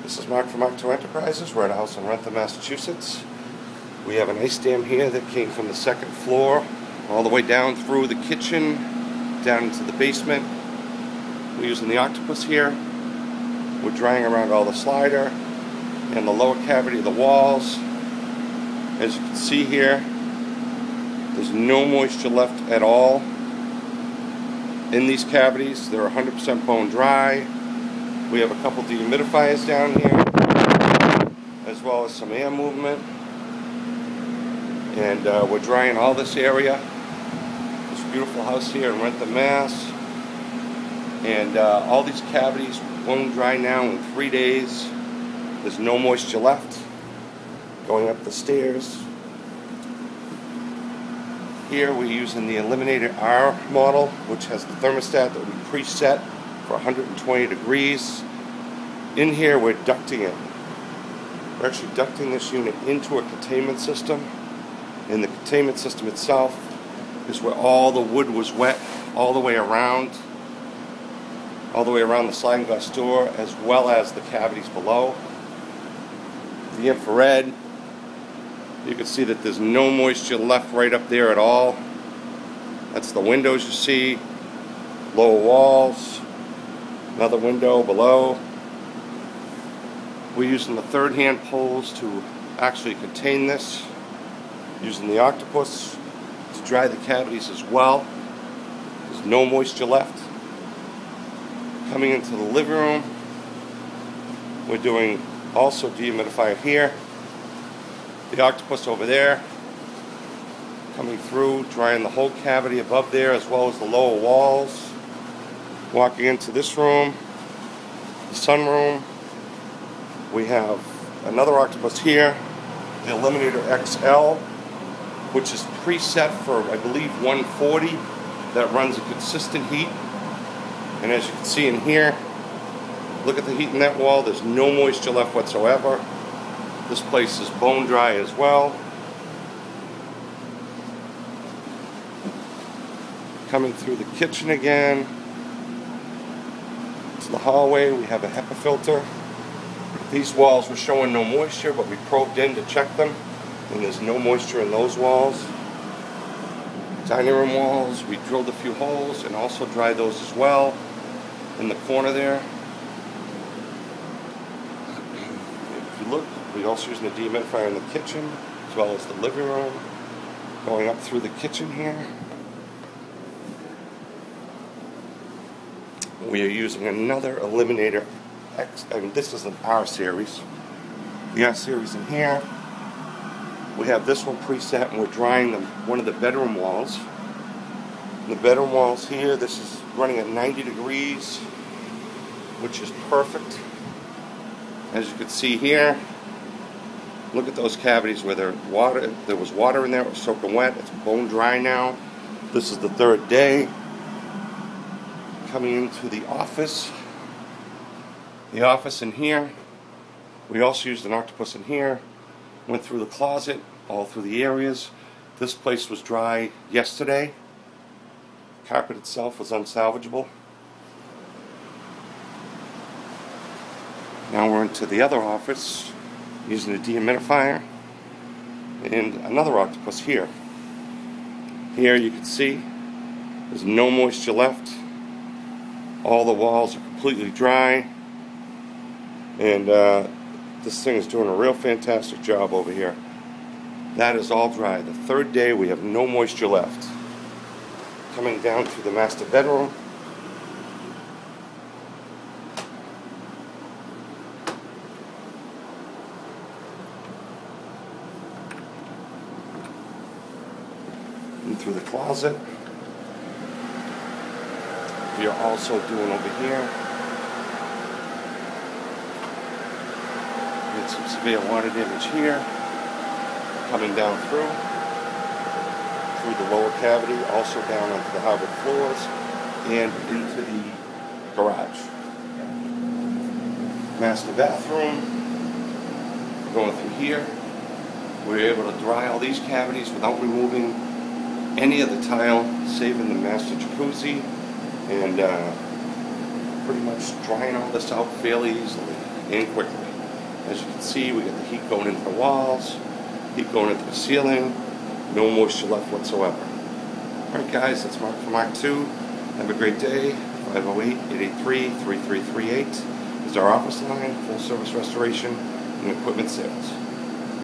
This is Mark from Mark II Enterprises. We're at a house in Wrentham, Massachusetts. We have an ice dam here that came from the second floor all the way down through the kitchen, down into the basement. We're using the octopus here. We're drying around all the slider and the lower cavity of the walls. As you can see here, there's no moisture left at all in these cavities. They're 100% bone dry. We have a couple dehumidifiers down here, as well as some air movement. And we're drying all this area. This beautiful house here in Wrentham, Mass. And all these cavities bone dry now in 3 days. There's no moisture left. Going up the stairs. Here we're using the Eliminator R model, which has the thermostat that we preset for 120 degrees. In here we're ducting it. We're actually ducting this unit into a containment system. And the containment system itself is where all the wood was wet all the way around the sliding glass door, as well as the cavities below. The infrared, you can see that there's no moisture left right up there at all. That's the windows you see, lower walls, another window below. We're using the third hand poles to actually contain this, using the octopus to dry the cavities as well. There's no moisture left. Coming into the living room, we're doing also dehumidifier here. The octopus over there, coming through, drying the whole cavity above there as well as the lower walls. Walking into this room, the sunroom, we have another octopus here, the Eliminator XL, which is preset for, I believe, 140, that runs a consistent heat. And as you can see in here, look at the heat in that wall. There's no moisture left whatsoever. This place is bone dry as well. Coming through the kitchen again to the hallway, we have a HEPA filter. These walls were showing no moisture, but we probed in to check them, and there's no moisture in those walls. Dining room walls, we drilled a few holes and also dried those as well in the corner there. If you look, we're also using a dehumidifier in the kitchen as well as the living room. Going up through the kitchen here, we are using another Eliminator X. This is an R series. The R series in here. We have this one preset, and we're drying one of the bedroom walls. The bedroom walls here, this is running at 90 degrees, which is perfect. As you can see here, look at those cavities where there was water in there. It was soaking wet. It's bone dry now. This is the third day. Coming into the office. The office in here. We also used an octopus in here. Went through the closet, all through the areas. This place was dry yesterday. The carpet itself was unsalvageable. Now we're into the other office, using a dehumidifier and another octopus here. Here you can see there's no moisture left. All the walls are completely dry, and this thing is doing a real fantastic job over here. That is all dry. The third day, we have no moisture left. Coming down to the master bedroom. And through the closet. We are also doing over here. Some severe water damage here, coming down through the lower cavity, also down onto the hardwood floors and into the garage. Master bathroom, going through here. We were able to dry all these cavities without removing any of the tile, saving the master jacuzzi, and pretty much drying all this out fairly easily and quickly. As you can see, we get the heat going into the walls, heat going into the ceiling, no moisture left whatsoever. Alright guys, that's Mark for Mark 2. Have a great day. 508-883-3338 is our office line, full service restoration and equipment sales.